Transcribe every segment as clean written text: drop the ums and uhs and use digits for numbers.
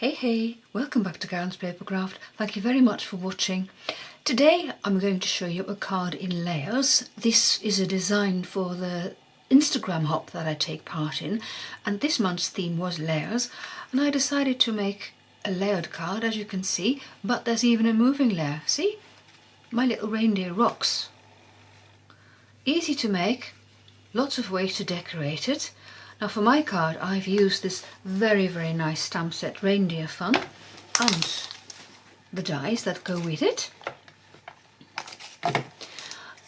Hey, welcome back to Karen's Papercraft. Thank you very much for watching. Today I'm going to show you a card in layers. This is a design for the Instagram hop that I take part in, and this month's theme was layers, and I decided to make a layered card, as you can see, but there's even a moving layer. See? My little reindeer rocks. Easy to make, lots of ways to decorate it. Now for my card I've used this very nice stamp set Reindeer Fun and the dies that go with it.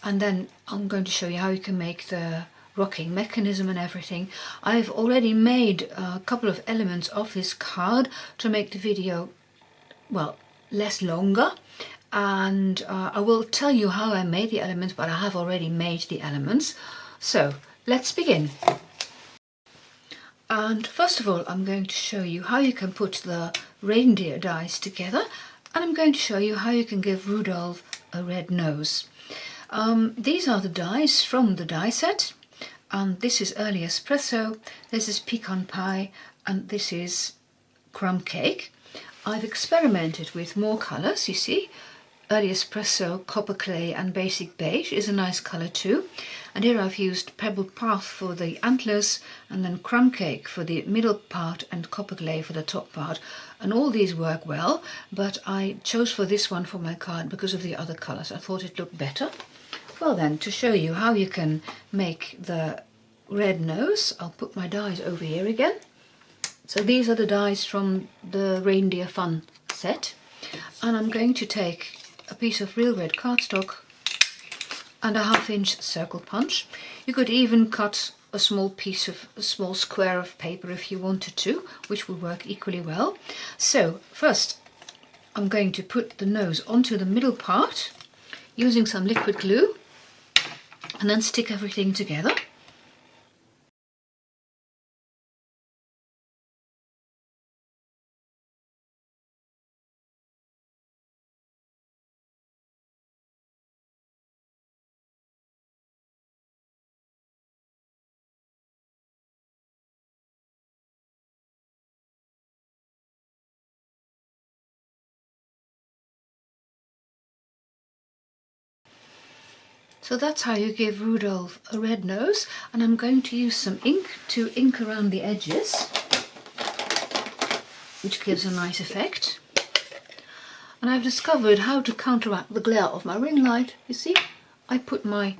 And then I'm going to show you how you can make the rocking mechanism and everything. I've already made a couple of elements of this card to make the video, well, less longer. And I will tell you how I made the elements, but I have already made the elements. So let's begin. And first of all, I'm going to show you how you can put the reindeer dies together, and I'm going to show you how you can give Rudolph a red nose. These are the dies from the die set, and this is early espresso, this is pecan pie, and this is crumb cake. I've experimented with more colours, you see. Early espresso, copper clay and basic beige is a nice colour too. And here I've used pebbled path for the antlers, and then crumb cake for the middle part and copper clay for the top part. And all these work well, but I chose for this one for my card because of the other colours. I thought it looked better. Well then, to show you how you can make the red nose, I'll put my dies over here again. So these are the dies from the Reindeer Fun set. And I'm going to take a piece of real red cardstock and a 1/2 inch circle punch. You could even cut a small square of paper if you wanted to, which would work equally well. So first I'm going to put the nose onto the middle part using some liquid glue, and then stick everything together. So that's how you give Rudolph a red nose, and I'm going to use some ink to ink around the edges, which gives a nice effect. And I've discovered how to counteract the glare of my ring light. You see, I put my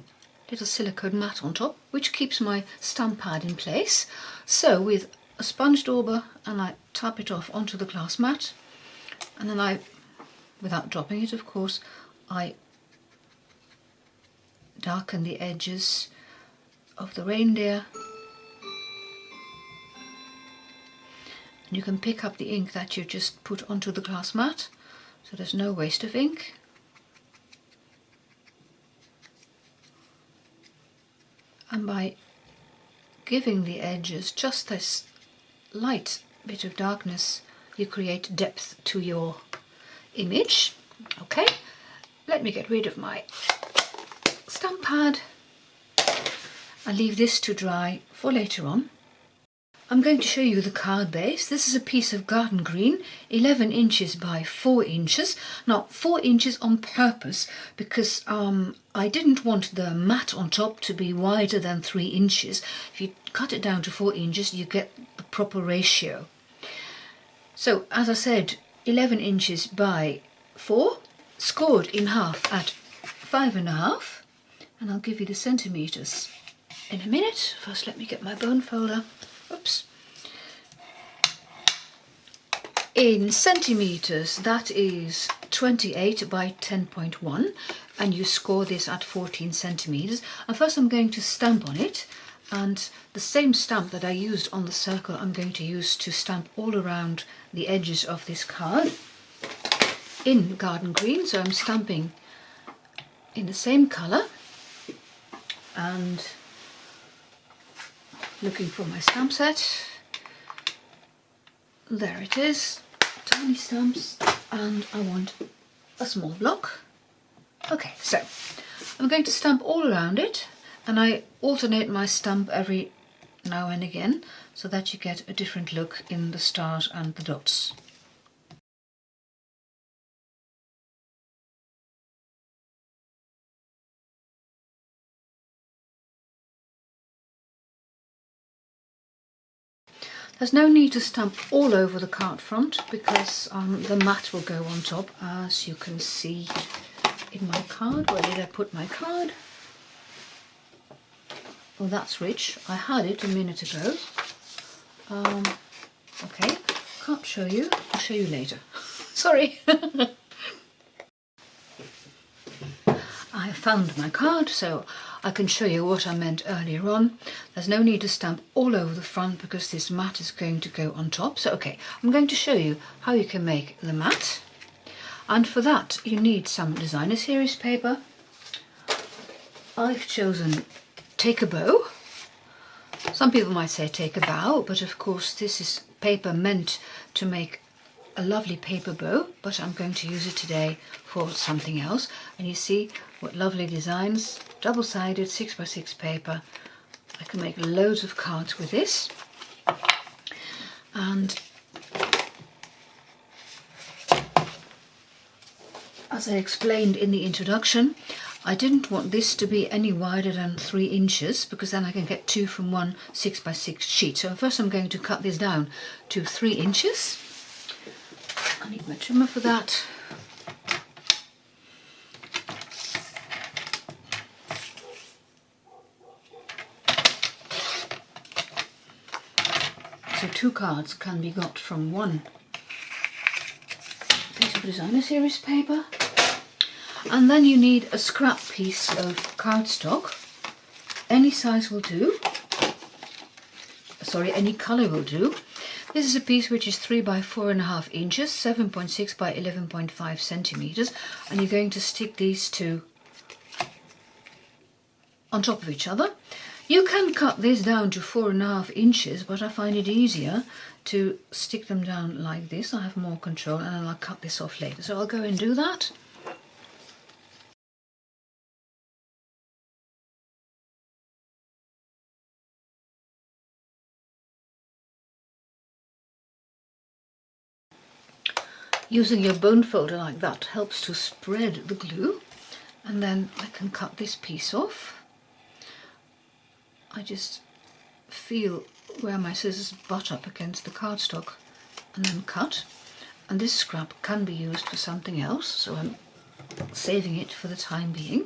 little silicone mat on top, which keeps my stamp pad in place. So with a sponge dauber, and I tap it off onto the glass mat, and then without dropping it of course, I darken the edges of the reindeer. And you can pick up the ink that you just put onto the glass mat, so there's no waste of ink. And by giving the edges just this light bit of darkness, you create depth to your image. Okay, let me get rid of my stamp pad and leave this to dry for later on. I'm going to show you the card base. This is a piece of garden green, 11 inches by 4 inches. Now 4 inches on purpose because I didn't want the mat on top to be wider than 3 inches. If you cut it down to 4 inches you get the proper ratio. So as I said, 11 inches by 4, scored in half at 5.5. And I'll give you the centimetres in a minute. First let me get my bone folder. Oops. In centimetres that is 28 by 10.1, and you score this at 14 centimetres. And first I'm going to stamp on it, and the same stamp that I used on the circle I'm going to use to stamp all around the edges of this card in garden green. So I'm stamping in the same colour. And looking for my stamp set, there it is, tiny stamps, and I want a small block. Okay, so I'm going to stamp all around it, and I alternate my stamp every now and again so that you get a different look in the stars and the dots. There's no need to stamp all over the card front because the mat will go on top, as you can see in my card. Where did I put my card? Oh, that's rich. I had it a minute ago. Okay, can't show you. I'll show you later. Sorry. I found my card, so I can show you what I meant earlier on. There's no need to stamp all over the front because this mat is going to go on top. So okay, I'm going to show you how you can make the mat. And for that you need some designer series paper. I've chosen Take a Bow. Some people might say take a bow, but of course this is paper meant to make a lovely paper bow, but I'm going to use it today for something else. And you see what lovely designs, double-sided 6x6 paper. I can make loads of cards with this. And as I explained in the introduction, I didn't want this to be any wider than 3 inches because then I can get 2 from one 6x6 sheet. So first I'm going to cut this down to 3 inches. I need my trimmer for that. So 2 cards can be got from one piece of designer series paper. And then you need a scrap piece of cardstock. Any size will do. Sorry, any colour will do. This is a piece which is 3 by 4.5 inches, 7.6 by 11.5 centimeters, and you're going to stick these two on top of each other. You can cut this down to 4.5 inches, but I find it easier to stick them down like this. I have more control, and then I'll cut this off later. So I'll go and do that. Using your bone folder like that helps to spread the glue, and then I can cut this piece off. I just feel where my scissors butt up against the cardstock and then cut. And this scrap can be used for something else, so I'm saving it for the time being.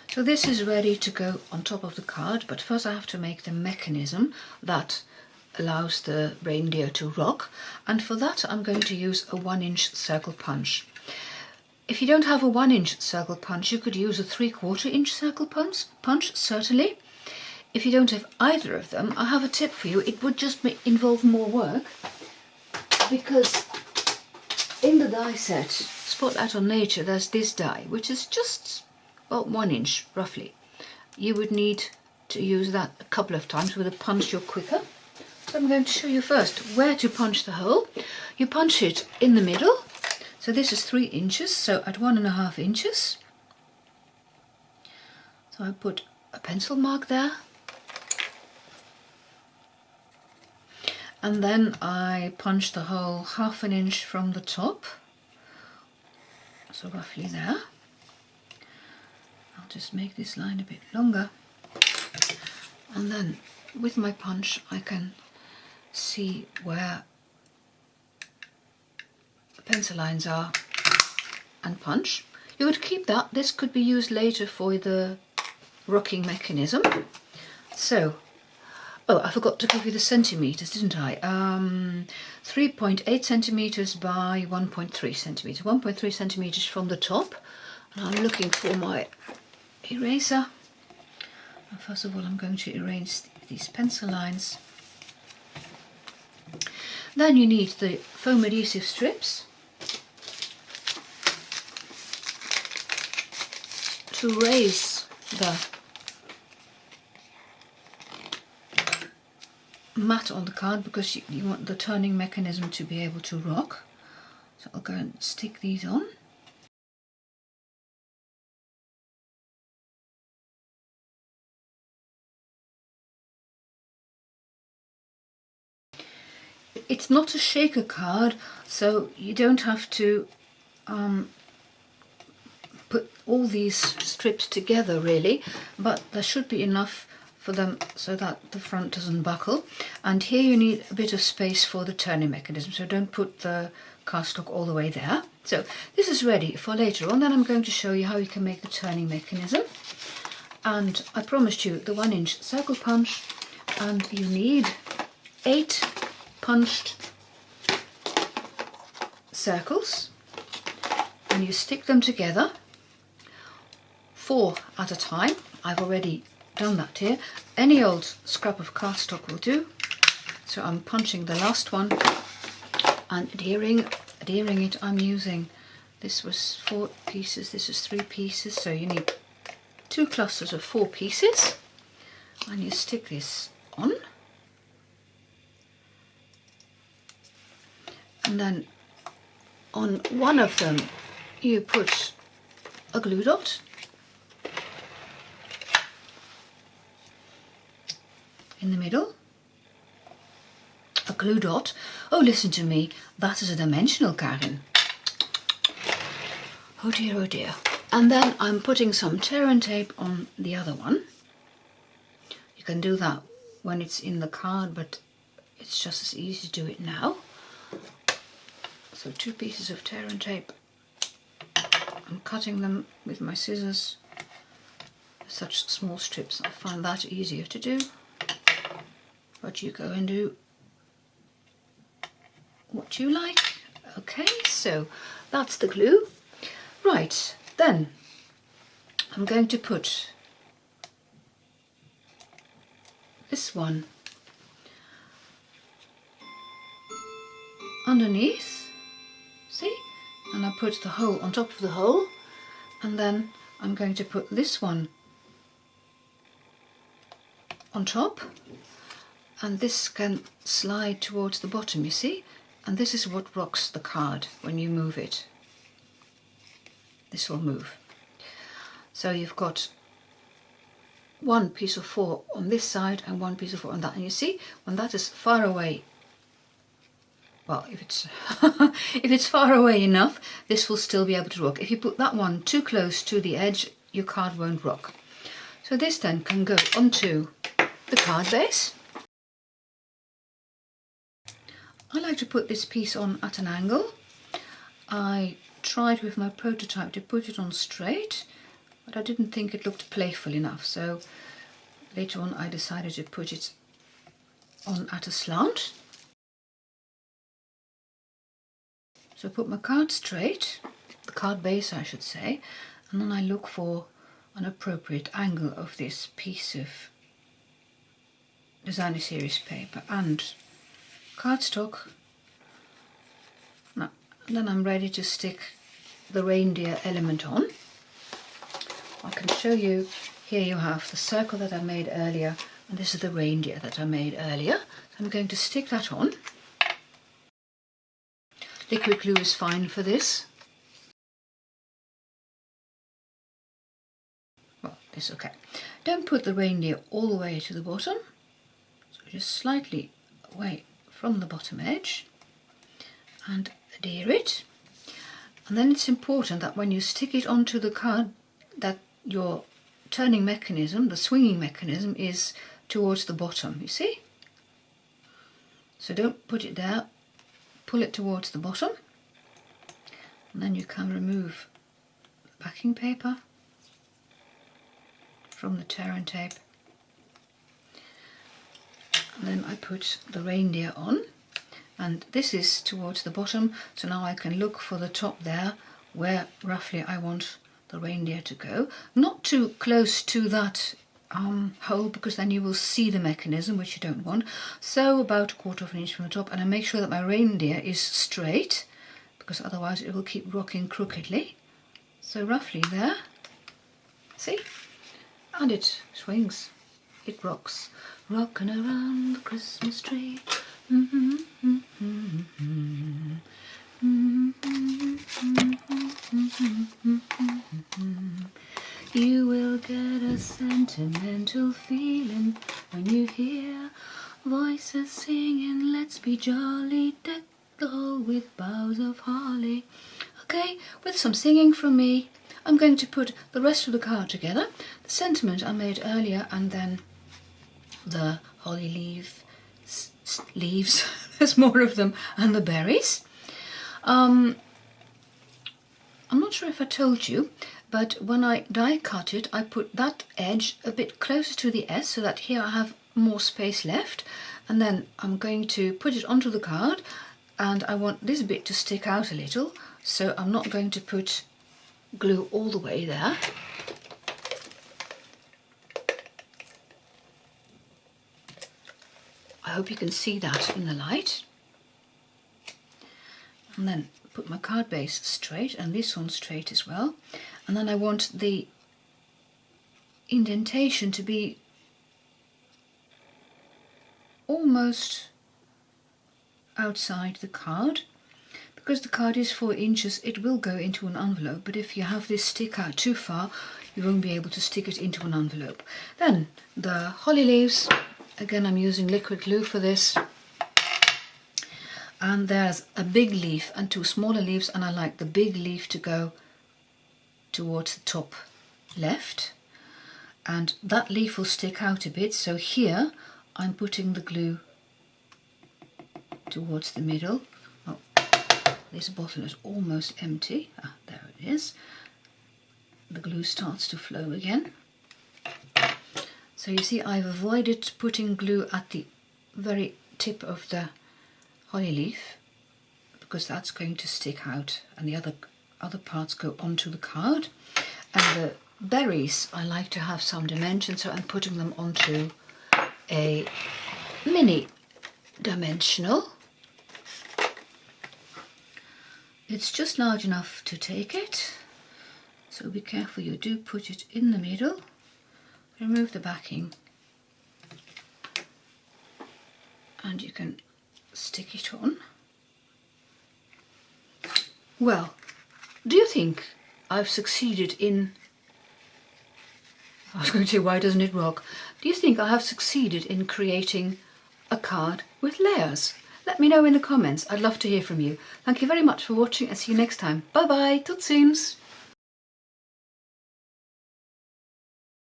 So this is ready to go on top of the card, but first I have to make the mechanism that allows the reindeer to rock, and for that I'm going to use a 1-inch circle punch. If you don't have a 1-inch circle punch, you could use a 3/4 inch circle punch, certainly. If you don't have either of them, I have a tip for you. It would just involve more work, because in the die set Spotlight on Nature there's this die which is just about 1 inch roughly. You would need to use that a couple of times. With a punch you're quicker. So I'm going to show you first where to punch the hole. You punch it in the middle. So this is 3 inches, so at 1.5 inches. So I put a pencil mark there. And then I punch the hole 1/2 inch from the top. So roughly there. I'll just make this line a bit longer. And then with my punch I can see where the pencil lines are and punch. You would keep that. This could be used later for the rocking mechanism. So, oh, I forgot to give you the centimeters, didn't I? 3.8 centimeters by 1.3 centimeters. 1.3 centimeters from the top. And I'm looking for my eraser. And first of all, I'm going to erase these pencil lines. Then you need the foam adhesive strips to raise the mat on the card, because you want the turning mechanism to be able to rock. So I'll go and stick these on. It's not a shaker card, so you don't have to put all these strips together really, but there should be enough for them so that the front doesn't buckle. And here you need a bit of space for the turning mechanism, so don't put the cardstock all the way there. So this is ready for later on. Then I'm going to show you how you can make the turning mechanism. And I promised you the 1-inch circle punch, and you need 8 punched circles, and you stick them together 4 at a time. I've already done that here. Any old scrap of cardstock will do. So I'm punching the last one and adhering it. I'm using, this was 4 pieces, this is 3 pieces, so you need 2 clusters of 4 pieces, and you stick this on, and then on one of them you put a glue dot, in the middle a glue dot. Oh, listen to me, that is a dimensional, Karin. Oh dear, oh dear. And then I'm putting some tear and tape on the other one. You can do that when it's in the card, but it's just as easy to do it now. So 2 pieces of tear and tape. I'm cutting them with my scissors, such small strips. I find that easier to do, but you go and do what you like. Okay, so that's the glue. Right, then I'm going to put this one underneath, see? And I put the hole on top of the hole, and then I'm going to put this one on top, and this can slide towards the bottom, you see? And this is what rocks the card when you move it. This will move. So you've got 1 piece of 4 on this side and 1 piece of 4 on that. And you see, when that is far away, well, if it's if it's far away enough, this will still be able to rock. If you put that one too close to the edge, your card won't rock. So this then can go onto the card base. I like to put this piece on at an angle. I tried with my prototype to put it on straight, but I didn't think it looked playful enough, so later on I decided to put it on at a slant. So I put my card straight, the card base I should say, and then I look for an appropriate angle of this piece of Designer Series paper and cardstock. Now, then I'm ready to stick the reindeer element on. I can show you, here you have the circle that I made earlier, and this is the reindeer that I made earlier. So I'm going to stick that on. Liquid glue is fine for this. Well, it's okay. Don't put the reindeer all the way to the bottom, so just slightly away from the bottom edge, and adhere it. And then it's important that when you stick it onto the card, that your turning mechanism, the swinging mechanism, is towards the bottom, you see? So don't put it there, pull it towards the bottom, and then you can remove the backing paper from the tear and tape. And then I put the reindeer on, and this is towards the bottom, so now I can look for the top there where roughly I want the reindeer to go. Not too close to that hole, because then you will see the mechanism, which you don't want. So about 1/4 of an inch from the top, and I make sure that my reindeer is straight, because otherwise it will keep rocking crookedly. So roughly there, see? And it swings, it rocks. Rocking around the Christmas tree. You will get a sentimental feeling when you hear voices singing, let's be jolly, deck the hall with boughs of holly. Okay, with some singing from me, I'm going to put the rest of the card together. The sentiment I made earlier, and then the holly leaves, there's more of them, and the berries. I'm not sure if I told you, but when I die cut it, I put that edge a bit closer to the S so that here I have more space left, and then I'm going to put it onto the card, and I want this bit to stick out a little, so I'm not going to put glue all the way there. I hope you can see that in the light. And then put my card base straight, and this one straight as well. And then I want the indentation to be almost outside the card. Because the card is 4 inches, it will go into an envelope, but if you have this stick out too far, you won't be able to stick it into an envelope. Then the holly leaves, again I'm using liquid glue for this. And there's a big leaf and 2 smaller leaves, and I like the big leaf to go towards the top left, and that leaf will stick out a bit, so here I'm putting the glue towards the middle. Oh, this bottle is almost empty. There it is. The glue starts to flow again. So you see, I've avoided putting glue at the very tip of the holly leaf because that's going to stick out, and the other parts go onto the card. And the berries, I like to have some dimension, so I'm putting them onto a mini dimensional. It's just large enough to take it, so be careful you do put it in the middle. Remove the backing and you can stick it on. Well, do you think I've succeeded in... I was going to say, why doesn't it rock? Do you think I have succeeded in creating a card with layers? Let me know in the comments. I'd love to hear from you. Thank you very much for watching and see you next time. Bye bye, tot ziens!